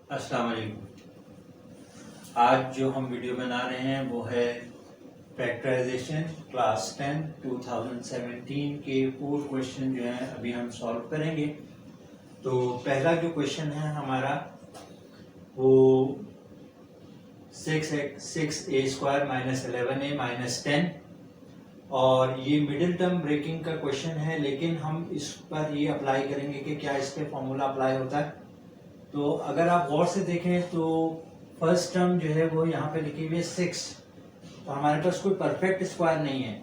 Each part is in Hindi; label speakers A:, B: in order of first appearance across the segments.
A: अस्सलाम वालेकुम। आज जो हम वीडियो बना रहे हैं वो है फैक्टराइजेशन क्लास 10 2017 के 4 क्वेश्चन जो हैं अभी हम सॉल्व करेंगे। तो पहला जो क्वेश्चन है हमारा वो 6a² माइनस 11a माइनस 10 और ये मिडिल टर्म ब्रेकिंग का क्वेश्चन है, लेकिन हम इस पर ये अप्लाई करेंगे कि क्या इस पे फॉर्मूला अप्लाई होता है। तो अगर आप गौर से देखें तो फर्स्ट टर्म जो है वो यहाँ पे लिखी हुई है 6, तो हमारे पास कोई परफेक्ट स्क्वायर नहीं है।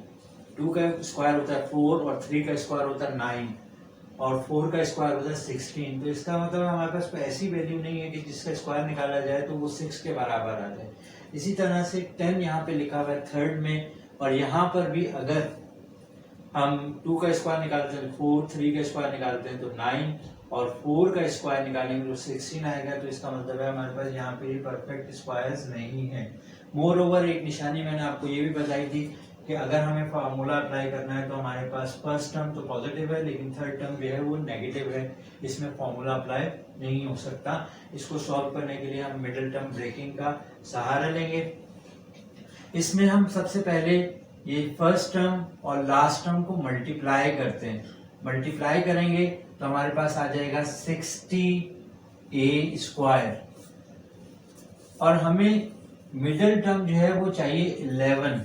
A: 2 का स्क्वायर होता है 4 और 3 का स्क्वायर होता है 9 और 4 का स्क्वायर होता है 16। तो इसका मतलब हमारे पास कोई ऐसी वैल्यू नहीं है कि जिसका स्क्वायर निकाला जाए तो वो 6 के बराबर आ जाए। इसी तरह से 10 यहाँ पे लिखा हुआ है थर्ड में, और यहाँ पर भी अगर हम 2 का स्क्वायर निकालते हैं 4, 3 का स्क्वायर निकालते हैं तो 9 और 4 का स्क्वायर निकालेंगे तो 16 आएगा। तो इसका मतलब है हमारे पास यहाँ पे परफेक्ट स्क्वायर्स नहीं है। मोर ओवर एक निशानी मैंने आपको ये भी बताई थी कि अगर हमें फार्मूला अप्लाई करना है तो हमारे पास फर्स्ट टर्म तो पॉजिटिव है लेकिन थर्ड टर्म जो है वो नेगेटिव है, इसमें फार्मूला अप्लाई नहीं हो सकता। इसको सॉल्व करने के लिए हम मिडिल टर्म ब्रेकिंग का सहारा लेंगे। इसमें हम सबसे पहले ये फर्स्ट टर्म और लास्ट टर्म को मल्टीप्लाई करते हैं। मल्टीप्लाई करेंगे तो हमारे पास आ जाएगा 60a² और हमें मिडिल टर्म जो है वो चाहिए 11।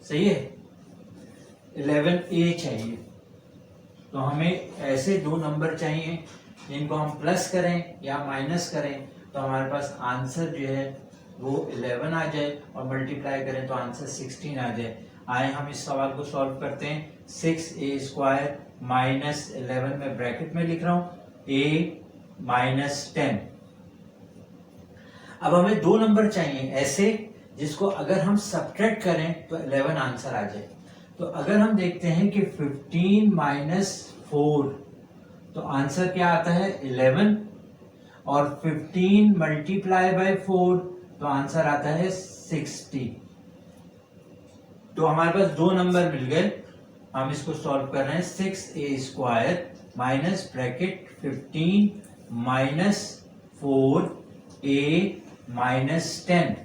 A: सही है, 11a चाहिए। तो हमें ऐसे दो नंबर चाहिए जिनको हम प्लस करें या माइनस करें तो हमारे पास आंसर जो है वो 11 आ जाए और मल्टीप्लाई करें तो आंसर 16 आ जाए। आए हम इस सवाल को सॉल्व करते हैं। 6a² माइनस 11 में ब्रैकेट में लिख रहा हूं a माइनस 10। अब हमें दो नंबर चाहिए ऐसे जिसको अगर हम सब्ट्रैक्ट करें तो 11 आंसर आ जाए। तो अगर हम देखते हैं कि 15 माइनस 4 तो आंसर क्या आता है 11 और 15 मल्टीप्लाई बाय 4 तो आंसर आता है 60। तो हमारे पास दो नंबर मिल गए। हम इसको सॉल्व कर रहे हैं। 6a² minus bracket 15 minus 4a minus 10।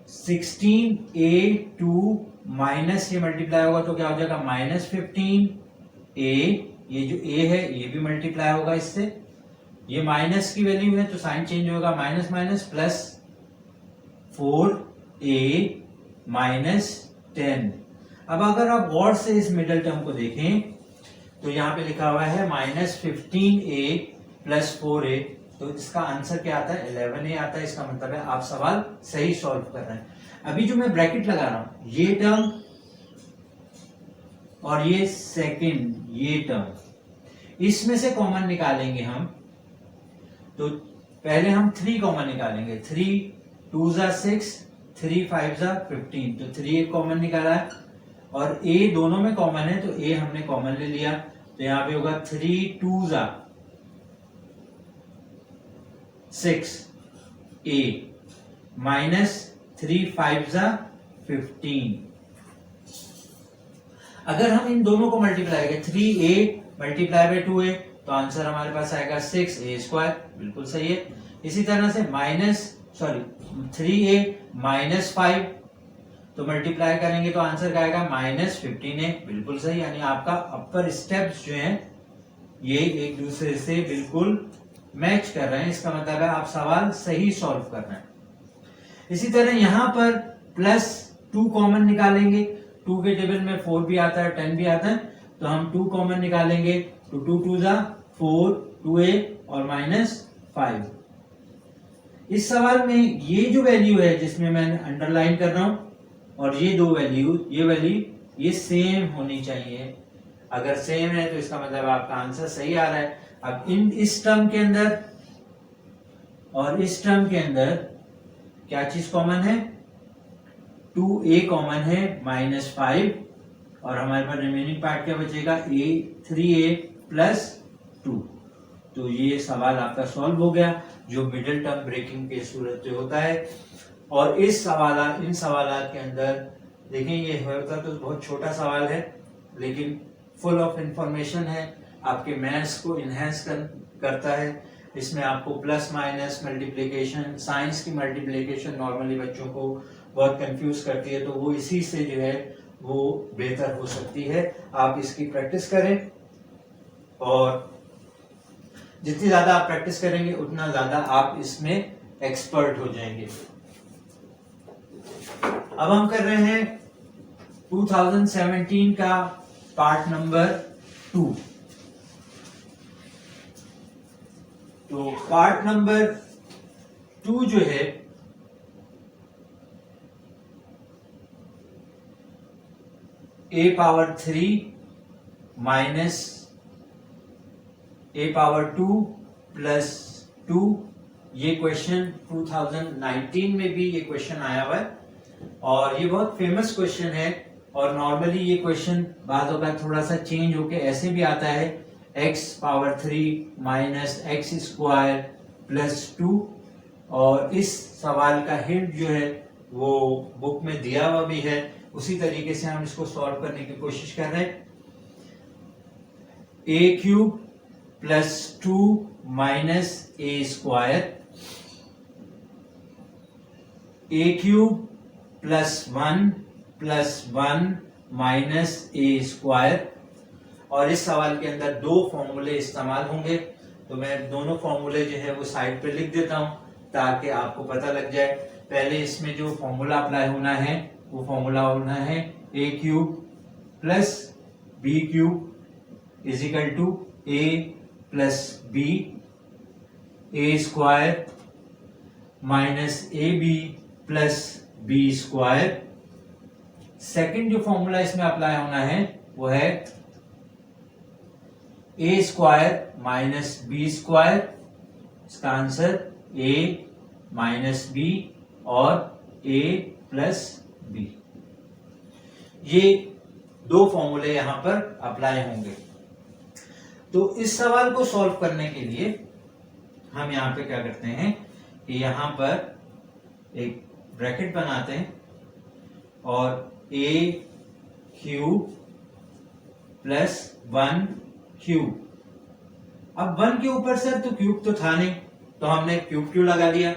A: 16a2 minus ये मल्टीप्लाई होगा तो क्या हो जाएगा माइनस 15a। ये जो a है ये भी मल्टीप्लाई होगा इससे, ये माइनस की वैल्यू है तो साइन चेंज होगा, minus minus plus 4a minus 10। अब अगर आप गौर से इस मिडिल टर्म को देखें तो यहाँ पे लिखा हुआ है माइनस 15a प्लस 4a, तो इसका आंसर क्या आता है 11a आता है। इसका मतलब है आप सवाल सही सॉल्व कर रहे हैं। अभी जो मैं ब्रैकेट लगा रहा हूं ये टर्म और ये सेकंड ये टर्म, इसमें से कॉमन निकालेंगे हम। तो पहले हम 3 कॉमन निकालेंगे। 3 2 जा 6, 3 5 जा 15, तो 3 एक कॉमन निकाला है और a दोनों में कॉमन है तो a हमने कॉमन ले लिया। तो यहां पे होगा 3 2 जा 6a माइनस 3 5 जा 15। अगर हम इन दोनों को मल्टीप्लाई करें 3a मल्टीप्लाई बाय 2a तो आंसर हमारे पास आएगा 6a², बिल्कुल सही है। इसी तरह से 3a माइनस 5 तो मल्टीप्लाई करेंगे तो आंसर क्या आएगा माइनस 15a, बिल्कुल सही। यानी आपका अपर स्टेप्स जो हैं ये एक दूसरे से बिल्कुल मैच कर रहे हैं। इसका मतलब है आप सवाल सही सॉल्व कर रहे हैं। इसी तरह यहां पर प्लस 2 कॉमन निकालेंगे। 2 के टेबल में 4 भी आता है 10 भी आता है, तो हम 2 कॉमन निकालेंगे तो 2 2 जा 4 2a और माइनस 5। इस सवाल में ये जो वैल्यू है जिसमें मैं अंडरलाइन कर रहा हूं और ये दो वैल्यू ये सेम होनी चाहिए। अगर सेम है तो इसका मतलब आपका आंसर सही आ रहा है। अब इस टर्म के अंदर और इस टर्म के अंदर क्या चीज कॉमन है 2a कॉमन है माइनस 5 और हमारे पास रिमेनिंग पार्ट क्या बचेगा 3a प्लस 2। तो ये सवाल आपका सॉल्व हो गया जो मिडिल टर्म ब्रेकिंग के सूरत में होता है। और इन सवालात के अंदर देखें ये होता तो बहुत छोटा सवाल है लेकिन फुल ऑफ इंफॉर्मेशन है। आपके मैथ्स को इनहेंस करता है। इसमें आपको प्लस माइनस मल्टीप्लिकेशन, साइंस की मल्टीप्लिकेशन नॉर्मली बच्चों को बहुत कंफ्यूज करती है, तो वो इसी से जो है वो बेहतर हो सकती है। आप इसकी प्रैक्टिस करें और जितनी ज्यादा आप प्रैक्टिस करेंगे उतना ज्यादा आप इसमें एक्सपर्ट हो जाएंगे। अब हम कर रहे हैं 2017 का पार्ट नंबर 2। तो पार्ट नंबर 2 जो है a power 3 minus a power 2 plus 2, ये क्वेश्चन 2019 में भी ये क्वेश्चन आया हुआ है और ये बहुत फेमस क्वेश्चन है। और नॉर्मली ये क्वेश्चन बाद होगा थोड़ा सा चेंज होके ऐसे भी आता है, x power 3 minus x square plus 2। और इस सवाल का हिंट जो है वो बुक में दिया हुआ भी है, उसी तरीके से हम इसको सॉल्व करने की कोशिश कर रहे हैं। a cube plus 2 minus a square, a cube plus 1 minus a square. और इस सवाल के अंदर दो फॉर्मूले इस्तेमाल होंगे, तो मैं दोनों फॉर्मूले जो है वो साइड पे लिख देता हूं ताकि आपको पता लग जाए। पहले इसमें जो फॉर्मूला अप्लाई होना है वो फॉर्मूला होना है a cube plus b cube is equal to a plus b, a square minus ab plus b square. Second जो फॉर्मूला इसमें अप्लाई होना है वो है a square minus b square, इसका आंसर a माइनस b और a प्लस b। ये दो फॉर्मूले यहां पर अप्लाई होंगे। तो इस सवाल को सॉल्व करने के लिए हम यहां पे क्या करते हैं कि यहां पर एक ब्रैकेट बनाते हैं और a क्यूब प्लस 1 क्यूब। अब 1 के ऊपर सर तो क्यूब तो था नहीं, तो हमने क्यूब क्यों लगा दिया?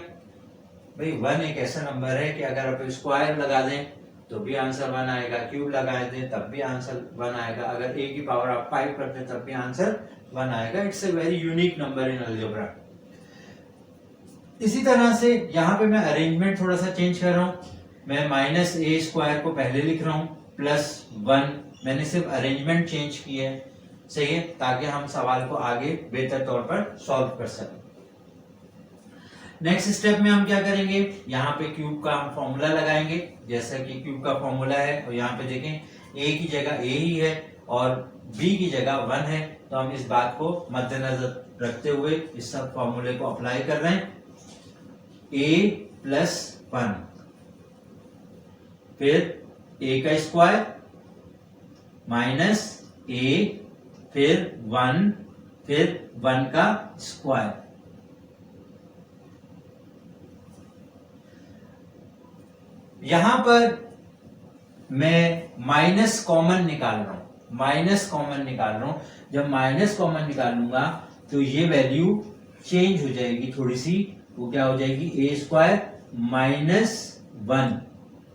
A: भाई 1 एक ऐसा नंबर है कि अगर आप स्क्वायर लगा दें तो भी आंसर 1 आएगा, क्यूब लगा दें तब भी आंसर 1 आएगा, अगर a की पावर आप 5 कर दें तब भी आंसर 1 आएगा। It's a very unique number in algebra. इसी तरह से यहाँ पे मैं अरेंजमेंट थोड़ा सा चेंज कर रहा हूं, मैं माइनस a स्क्वायर को पहले लिख रहा हूं प्लस 1, मैंने सिर्फ अरेंजमेंट चेंज की है, सही है, ताकि हम सवाल को आगे बेहतर तौर पर सॉल्व कर सकें। नेक्स्ट स्टेप में हम क्या करेंगे, यहाँ पे क्यूब का हम फॉर्मूला लगाएंगे, जैसा कि क्यूब का फॉर्मूला है और यहाँ पे देखें a की जगह a ही है और b की जगह 1 है, तो हम इस बात को मद्देनजर रखते हुए इस सब फॉर्मूले को अप्लाई कर रहे हैं। a प्लस 1, फिर a का स्क्वायर माइनस a, फिर 1, फिर 1 का स्क्वायर। यहां पर मैं माइनस कॉमन निकाल रहा हूं, माइनस कॉमन निकाल रहा हूं। जब माइनस कॉमन निकालूंगा तो ये वैल्यू चेंज हो जाएगी थोड़ी सी, वो क्या हो जाएगी a स्क्वायर माइनस 1।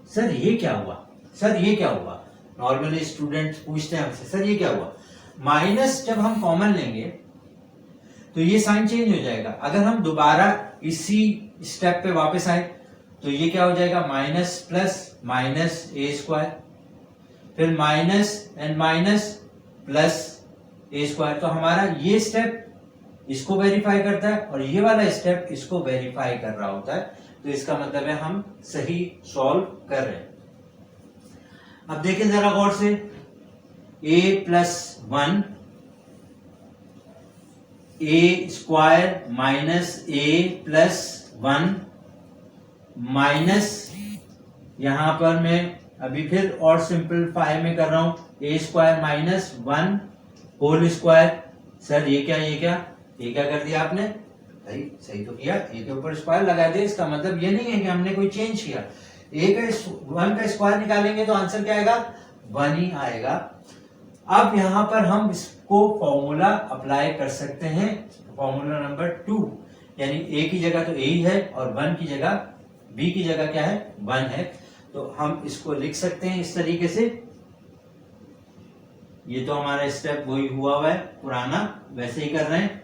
A: सर ये क्या हुआ, सर ये क्या हुआ? नॉर्मली स्टूडेंट पूछते हैं हमसे सर ये क्या हुआ? माइनस जब हम कॉमन लेंगे तो ये साइन चेंज हो जाएगा। अगर हम दोबारा इसी स्टेप पे वापस आए तो ये क्या हो जाएगा minus plus minus a square, फिर minus and minus plus a square. तो हमारा ये स्टेप इसको वेरीफाई करता है और ये वाला स्टेप इसको वेरीफाई कर रहा होता है, तो इसका मतलब है हम सही सॉल्व कर रहे हैं। अब देखिए जरा गौर से, a plus 1, a square minus a plus 1 minus, यहां पर मैं अभी फिर और सिंपलीफाई में कर रहा हूं, a square minus 1 whole square. Sir ये क्या ये क्या कर दिया आपने? सही तो किया, a के ऊपर स्क्वायर लगा दिया, इसका मतलब ये नहीं है कि हमने कोई चेंज किया। a का 1 का स्क्वायर निकालेंगे तो आंसर क्या आएगा? 1 ही आएगा। अब यहां पर हम इसको फॉर्मूला अप्लाई कर सकते हैं, फॉर्मूला नंबर 2, यानी ए की जगह तो ए ही है और 1 की जगह बी की जगह क्या है 1 है, तो हम इसको लिख सकते हैं इस तरीके से। ये तो हमारा स्टेप वही हुआ है पुराना, वैसे ही कर रहे हैं।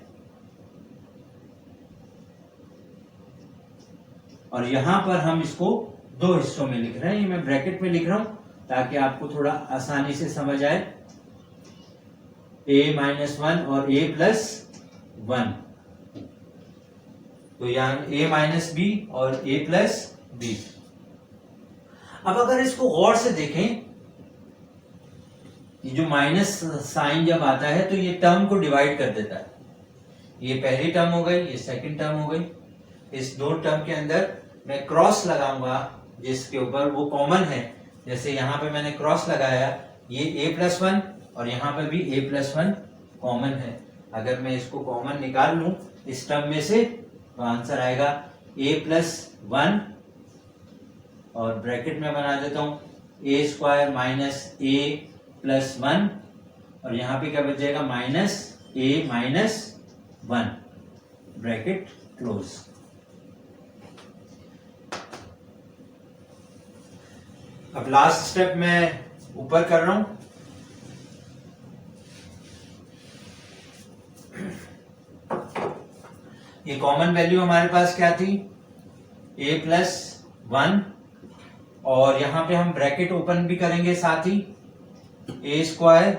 A: और यहां पर हम इसको दो हिस्सों में लिख रहे हैं, ये मैं ब्रैकेट में लिख रहा हूं ताकि आपको थोड़ा आसानी से समझ आए। a-1 और a+1, तो यहाँ a-b और a+b। अब अगर इसको गौर से देखें, ये जो माइनस साइन जब आता है तो ये टर्म को डिवाइड कर देता है। ये पहली टर्म हो गई, ये सेकंड टर्म हो गई। इस दो टर्म के अंदर मैं क्रॉस लगाऊंगा जिसके ऊपर वो कॉमन है, जैसे यहाँ पे मैंने क्रॉस लगाया, ये a+1 और यहाँ पे भी a+1 कॉमन है। अगर मैं इसको कॉमन निकाल लूं इस टर्म में से तो आंसर आएगा a+1, और ब्रैकेट में बना देता हूं a² माइनस a+1, और यहाँ पे क्या बच जाएगा -a-1, ब्रैकेट क्लोज। अब लास्ट स्टेप मैं ऊपर कर रहा हूं। ये कॉमन वैल्यू हमारे पास क्या थी a+1, और यहां पे हम ब्रैकेट ओपन भी करेंगे साथ ही, a²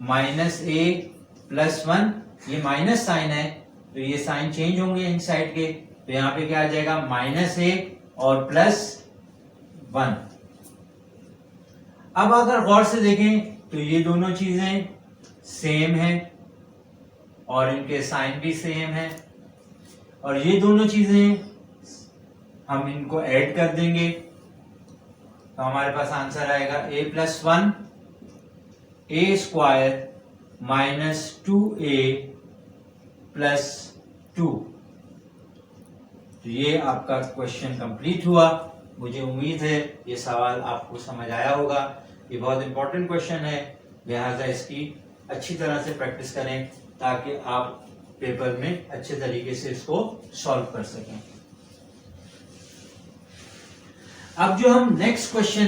A: माइनस a+1, ये माइनस साइन है तो ये साइन चेंज होंगे इन साइड के, तो यहाँ पे क्या आ जाएगा -a और +1। अब अगर गौर से देखें तो ये दोनों चीजें सेम है और इनके साइन भी सेम है, और ये दोनों चीजें हम इनको ऐड कर देंगे तो हमारे पास आंसर आएगा a+1 a² माइनस 2a+2। तो ये आपका क्वेश्चन कंप्लीट हुआ। मुझे उम्मीद है ये सवाल आपको समझ आया होगा। ये बहुत इंपॉर्टेंट क्वेश्चन है, लिहाजा इसकी अच्छी तरह से प्रैक्टिस करें ताकि आप पेपर में अच्छे तरीके से इसको सॉल्व कर सकें। अब जो हम नेक्स्ट क्वेश्चन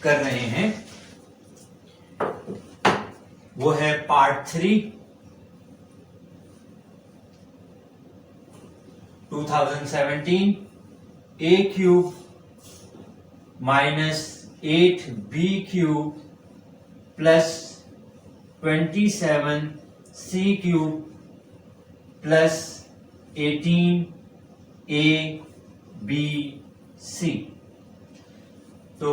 A: कर रहे हैं वो है part 3, 2017, a³ minus 8b³ plus 27c³ plus 18abc। तो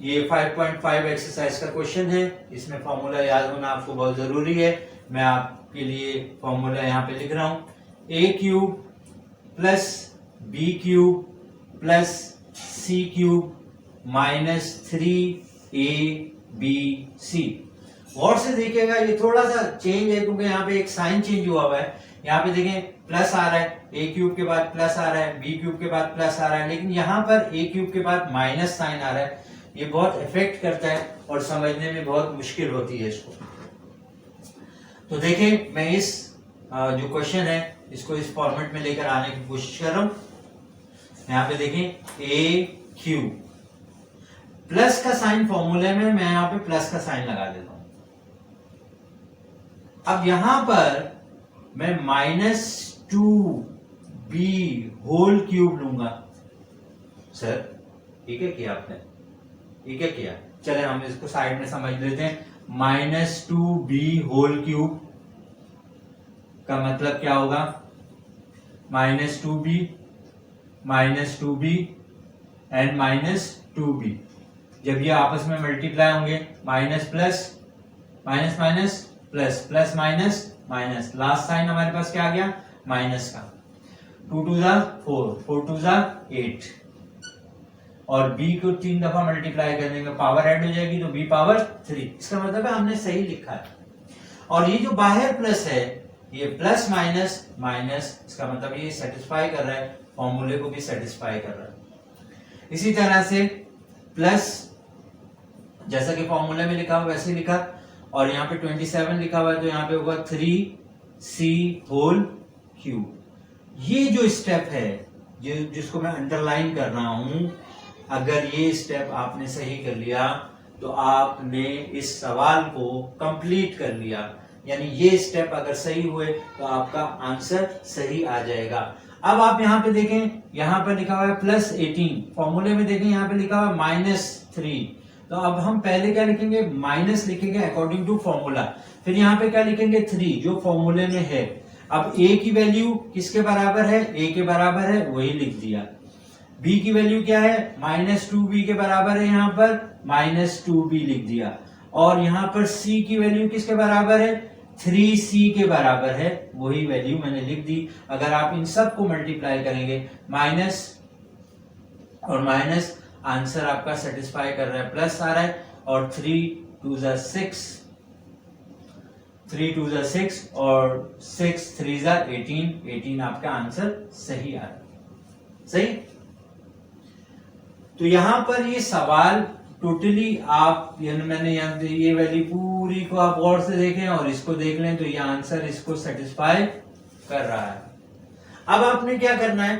A: ये 5.5 एक्सरसाइज का क्वेश्चन है, इसमें फॉर्मूला याद होना आपको बहुत जरूरी है। मैं आपके लिए फॉर्मूला यहाँ पे लिख रहा हूं, a³ plus b³ plus c³ minus 3abc। गौर से देखिएगा ये थोड़ा सा चेंज है क्योंकि यहाँ पे एक साइन चेंज हुआ है। यहाँ पे देखें प्लस आ रहा है, a³ के बाद प्लस आ रहा है, b³ के बाद प्लस आ रहा है, लेकिन यहाँ पर a³ के बाद माइनस साइन आ रहा है। ये बहुत इफेक्ट करता है और समझने में बहुत मुश्किल होती है इसको। तो देखें मैं इस जो क्वेश्चन है इसको इस फॉर्मेट में लेकर आने की कोशिश कर रहा हूं। यहाँ पे देखें a³ प्लस का साइन फॉर्मूले में मैं यहाँ पे प्लस का साइन लगा देता हूं। अब यहां पर मैं -2b होल क्यूब लूंगा। सर ठीक है किया आपने, ठीक है किया, चले हम इसको साइड में समझ लेते हैं। -2b होल क्यूब का मतलब क्या होगा, -2b एंड -2b, जब ये आपस में मल्टीप्लाई होंगे minus plus minus minus plus plus minus minus, last sign हमारे पास क्या आ गया माइनस का। 2 2 जा 4, 4 2 जा 8, और b को 3 दफा मल्टीप्लाई कर देंगे, पावर ऐड हो जाएगी तो b पावर 3। इसका मतलब है हमने सही लिखा है। और ये जो बाहर प्लस है ये प्लस माइनस माइनस, इसका मतलब ये सेटिस्फाई कर रहा है, फॉर्मूले को भी सेटिस्फाई कर रहा है। इसी तरह से प्लस जैसा कि फॉर्मूले में लिखा वैसे लिखा, और यहाँ पे 27 लिखा हुआ है तो यहाँ पे होगा 3c होल क्यूब। ये जो स्टेप है जिसको मैं अंडरलाइन कर रहा हूं, अगर ये स्टेप आपने सही कर लिया तो आपने इस सवाल को कंप्लीट कर लिया। यानी ये स्टेप अगर सही हुए तो आपका आंसर सही आ जाएगा। अब आप यहाँ पे देखें, यहाँ पर लिखा हुआ है +18, फॉर्मूले में देखें यहाँ पे लिखा हुआ है -3। तो अब हम पहले क्या लिखेंगे, माइनस लिखेंगे अकॉर्डिंग टू फॉर्मूला, फिर यहाँ पे क्या लिखेंगे 3 जो फॉर्मूले में है। अब a की वैल्यू किसके बराबर है, a के बराबर है, वही लिख दिया। b की वैल्यू क्या है, -2b के बराबर है, यहाँ पर -2b लिख दिया। और यहाँ पर c की वैल्यू किसके बराबर है, 3c के बराबर है, वही वैल्यू मैंने लिख दी। अगर आप इन सब को मल्टीप्लाई करेंगे, माइनस और माइनस, आंसर आपका सेटिस्फाई कर रहा है, प्लस आ रहा है, और 3 2 6 और 6 3 18 आपका आंसर सही आ रहा है। सही। तो यहां पर ये सवाल टोटली आप, यानी मैंने यहाँ ये वैल्यू पूरी को आप गौर से देखें और इसको देख लें तो ये आंसर इसको सेटिस्फाई कर रहा है। अब आपने क्या करना है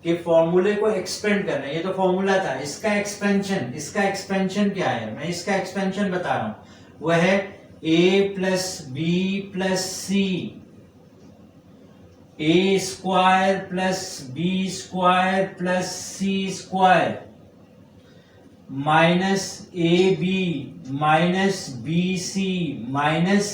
A: कि फॉर्मूले को एक्सपेंड करना है। ये तो फॉर्मूला था, इसका एक्सपेंशन क्या है, मैं इसका एक्सपेंशन बता रहा हूं। वह है a plus B plus C, a square plus B square plus C square minus A B minus B C minus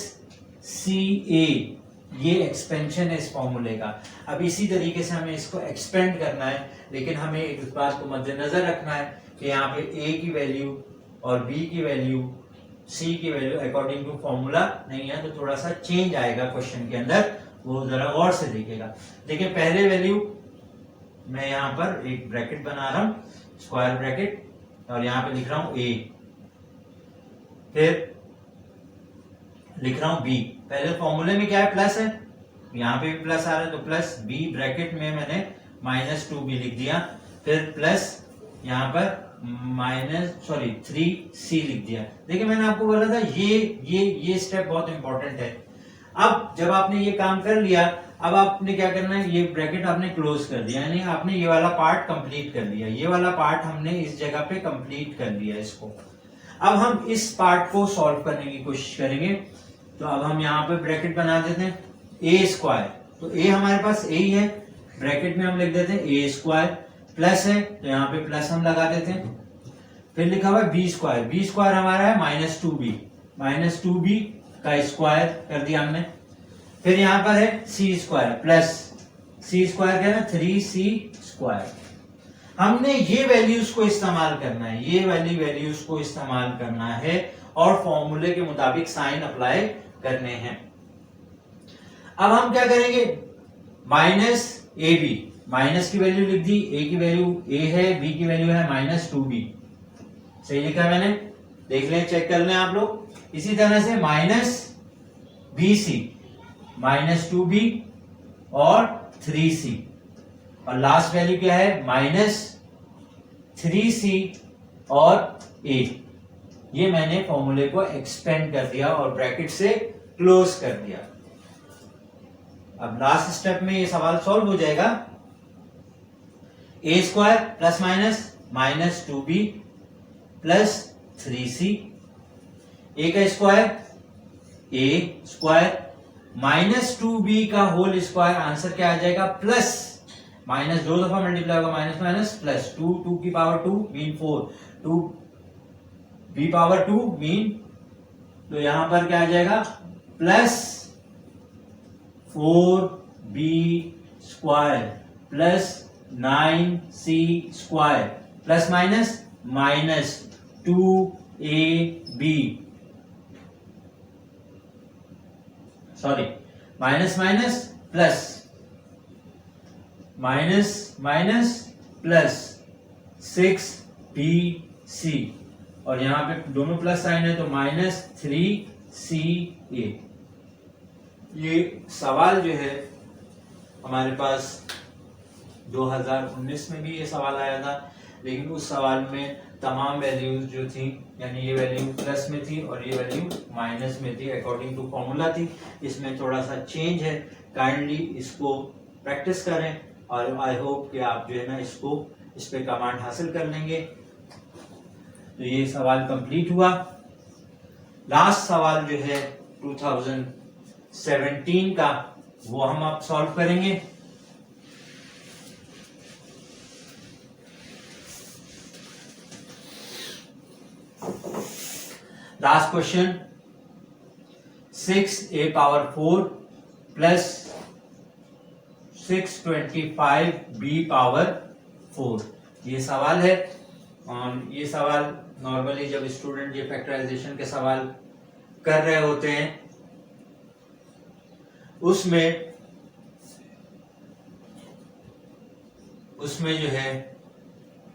A: C A. ये एक्सपेंशन है इस फॉर्मूले का। अब इसी तरीके से हमें इसको एक्सपेंड करना है, लेकिन हमें इस बात को मद्देनजर रखना है कि यहाँ पे a की वैल्यू और b की वैल्यू, c की वैल्यू अकॉर्डिंग टू फॉर्मूला नहीं है, तो थोड़ा सा चेंज आएगा क्वेश्चन के अंदर, वो जरा गौर से देखिएगा। देखिए पहले वैल्यू मैं यहाँ पर एक ब्रैकेट बना रहा हूं, स्क्वायर ब्रैकेट, और यहाँ पे लिख रहा हूं a, फिर लिख रहा हूं b। पहले फॉर्मूले में क्या है, प्लस है, यहाँ पे भी प्लस आ रहा है, तो प्लस b ब्रैकेट में मैंने -2b लिख दिया, फिर प्लस यहाँ पर -3c लिख दिया। देखिए मैंने आपको बोला था ये स्टेप बहुत इंपॉर्टेंट है। अब जब आपने ये काम कर लिया, अब आपने क्या करना है, ये ब्रैकेट आपने क्लोज कर दिया, यानी आपने ये वाला पार्ट कंप्लीट कर लिया। ये वाला पार्ट हमने इस जगह पे कंप्लीट कर लिया इसको। अब हम इस पार्ट को सॉल्व करने की कोशिश करेंगे। तो अब हम यहाँ पे ब्रैकेट बना देते हैं a स्क्वायर, तो a हमारे पास a ही है, ब्रैकेट में हम लिख देते हैं a स्क्वायर, प्लस है तो यहाँ पे प्लस हम लगा देते हैं, फिर लिखा हुआ है b स्क्वायर हमारा है -2b का स्क्वायर कर दिया हमने, फिर यहाँ पर है c square plus c square क्या है 3c स्क्वायर। हमने ये वैल्यूज को इस्तेमाल करना है, ये वाली वैल्यूज को इस्तेमाल करना है और फॉर्मूले के मुताबिक साइन अप्लाई करने हैं। अब हम क्या करेंगे, -ab, माइनस की वैल्यू लिख दी, a की वैल्यू a है, b की वैल्यू है -2b, सही लिखा है मैंने, देख लें, चेक कर लें आप लोग। इसी तरह से -bc, -2b और 3c, और लास्ट वैल्यू क्या है -3c और a। ये मैंने फॉर्मूले को एक्सपेंड कर दिया और ब्रैकेट से क्लोज कर दिया। अब लास्ट स्टेप में ये सवाल सॉल्व हो जाएगा। a square plus minus -2b plus 3c, a का स्क्वायर a स्क्वायर -2b का होल स्क्वायर, आंसर क्या आ जाएगा, प्लस माइनस 2 दफा मल्टीप्लाई होगा, माइनस प्लस 2 की power 2 mean 4, 2b power 2 mean, तो यहां पर क्या आ जाएगा, plus 4b square plus 9c square plus minus 2ab, sorry minus plus plus 6bc, और यहां पे दोनों प्लस साइन है तो -3ca। ये सवाल जो है हमारे पास 2019 में भी ये सवाल आया था, लेकिन उस सवाल में तमाम वैल्यूज जो थी, यानी ये वैल्यू प्लस में थी और ये वैल्यू माइनस में थी, अकॉर्डिंग टू फॉर्मूला थी। इसमें थोड़ा सा चेंज है, काइंडली इसको प्रैक्टिस करें और आई होप कि आप जो है ना इसको इस पे कमांड हासिल कर लेंगे। तो ये सवाल कंप्लीट हुआ। लास्ट सवाल जो है 2017 का, वो हम अब सॉल्व करेंगे। Last question, 6a⁴ plus 625b⁴ ये सवाल है। और ये सवाल नॉर्मली जब स्टूडेंट ये फैक्टराइजेशन के सवाल कर रहे होते हैं उसमें जो है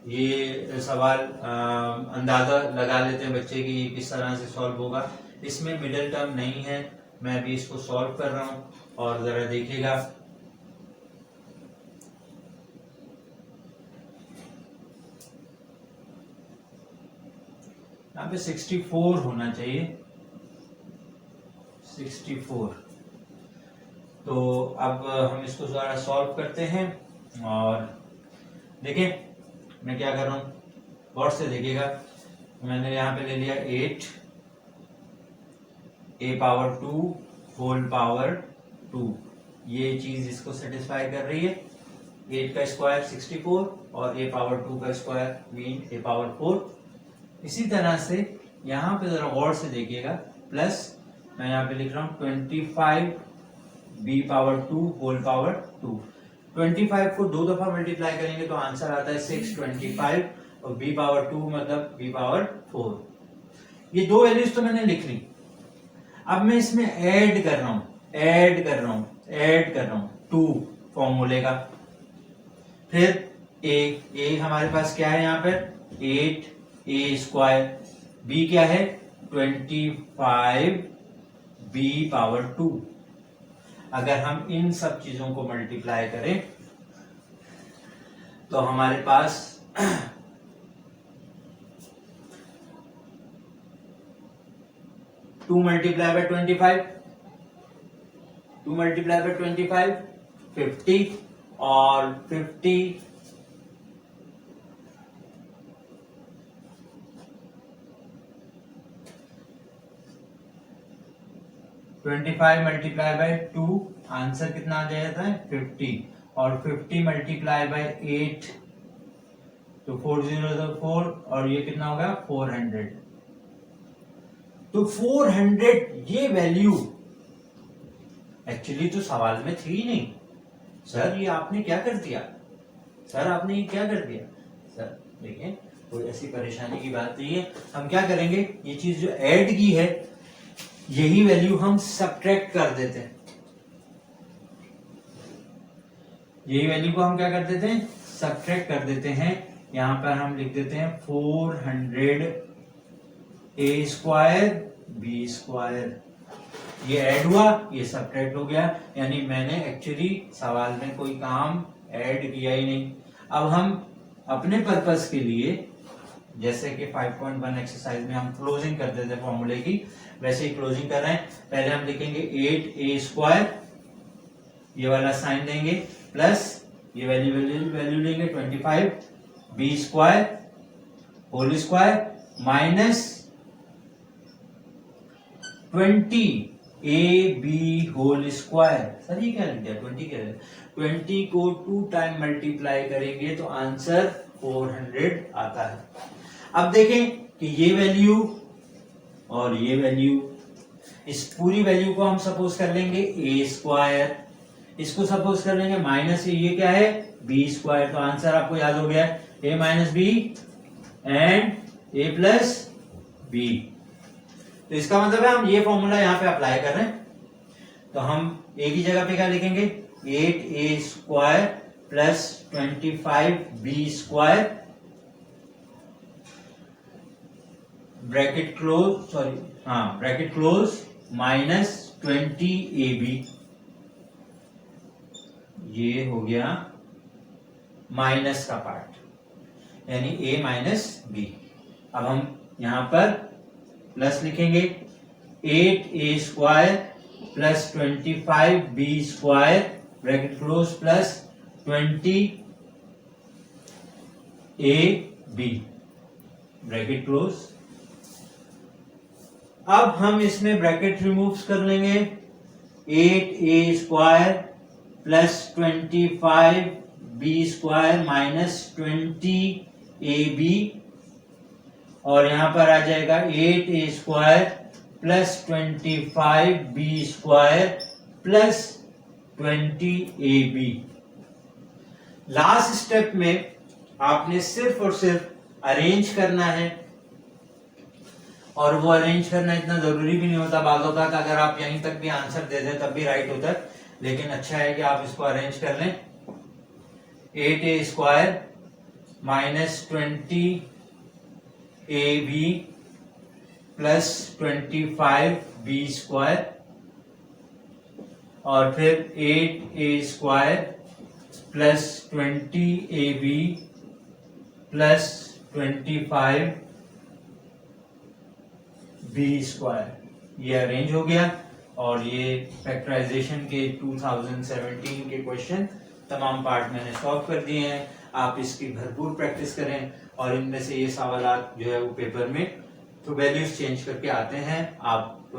A: ये सवाल अंदाजा लगा लेते हैं बच्चे की किस तरह से सॉल्व होगा। इसमें मिडिल टर्म नहीं है, मैं भी इसको सॉल्व कर रहा हूं और जरा देखिएगा। यहाँ पे 64 होना चाहिए, 64। तो अब हम इसको जरा सॉल्व करते हैं और देखिए मैं क्या कर रहा हूं, गौर से देखिएगा। मैंने यहाँ पे ले लिया 8a⁴ ये चीज इसको सेटिस्फाई कर रही है। 8 का स्क्वायर 64 और a⁴ का स्क्वायर मीन a⁴। इसी तरह से यहाँ पे जरा गौर से देखिएगा, प्लस मैं यहाँ पे लिख रहा हूँ 25b⁴ 25 को 2 दफा मल्टीप्लाई करेंगे तो आंसर आता है 625 और b⁴ मतलब b⁴। ये दो वैल्यूज तो मैंने लिख ली। अब मैं इसमें ऐड कर रहा हूं 2 फॉर्मूले का। फिर a हमारे पास क्या है यहाँ पर 8a², b क्या है 25b⁴। अगर हम इन सब चीजों को मल्टीप्लाई करें तो हमारे पास 2 मल्टीप्लाई बाय 25, 2 मल्टीप्लाई बाय 25 50 और 50 25 मल्टीप्लाई बाय 2 आंसर कितना आ जाता है 50 और 50 मल्टीप्लाई बाय 8 तो 4 0 4 और ये कितना होगा 400। तो 400 ये वैल्यू एक्चुअली तो सवाल में थी नहीं। सर ये आपने क्या कर दिया, सर आपने ये क्या कर दिया। सर देखिए कोई ऐसी परेशानी की बात नहीं है। हम क्या करेंगे, ये चीज जो ऐड की है यही वैल्यू हम सब्ट्रैक्ट कर देते हैं। यही वैल्यू को हम क्या कर देते हैं, सब्ट्रैक्ट कर देते हैं। यहां पर हम लिख देते हैं 400a² b²। ये ऐड हुआ, ये सब्ट्रैक्ट हो गया, यानी मैंने एक्चुअली सवाल में कोई काम ऐड किया ही नहीं। अब हम अपने पर्पस के लिए जैसे कि 5.1 एक्सरसाइज में हम क्लोजिंग कर देते हैं फॉर्मूले की, वैसे ही क्लोजिंग कर रहे हैं। पहले हम लिखेंगे 8a², ये वाला साइन देंगे, प्लस ये वैल्यू लेंगे 25b² whole square minus 20ab whole square. Sir ये क्या लिख दिया 20 क्या है, 20 को 2 टाइम मल्टीप्लाई करेंगे तो आंसर 400 आता है। अब देखें कि ये वैल्यू और ये वैल्यू, इस पूरी वैल्यू को हम सपोज कर लेंगे a², इसको सपोज कर लेंगे माइनस ये क्या है b²। तो आंसर आपको याद हो गया a minus b and a plus b. तो इसका मतलब है हम ये फॉर्मूला यहां पे अप्लाई कर रहे हैं। तो हम a की जगह पे क्या लिखेंगे 8a² plus 25b² bracket close minus 20ab। ये हो गया माइनस का पार्ट, यानी a माइनस बी। अब हम यहाँ पर प्लस लिखेंगे 8a square plus 25b square bracket close plus 20ab bracket close. अब हम इसमें ब्रैकेट रिमूव कर लेंगे 8a square plus 25b square minus 20ab और यहां पर आ जाएगा 8a square plus 25b square plus 20ab। Last step में आपने सिर्फ और सिर्फ अरेंज करना है, और वो अरेंज करना इतना जरूरी भी नहीं होता। बात होता है अगर आप यहीं तक भी आंसर दे दें तब भी राइट होता है, लेकिन अच्छा है कि आप इसको अरेंज कर लें। 8a square minus 20ab plus 25b square और फिर 8a square plus 20ab plus 25b square. ये अरेंज हो गया और ये फैक्टराइजेशन के 2017 के क्वेश्चन तमाम पार्ट मैंने सॉल्व कर दिए हैं। आप इसकी भरपूर प्रैक्टिस करें और इनमें से ये सवालात जो है वो पेपर में तो वैल्यूज चेंज करके आते हैं। आप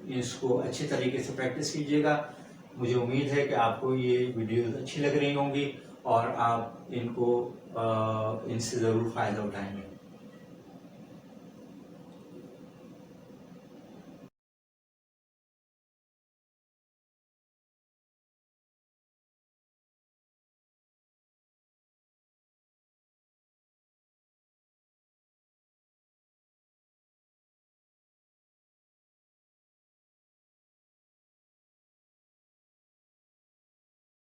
A: इसको अच्छे तरीके से प्रैक्टिस कीजिएगा। मुझे उम्मीद है कि आपको ये वीडियोस अच्छी लग रही होंगी और आप इनको इनसे ज़रूर फ़ायदा उठाएंगे।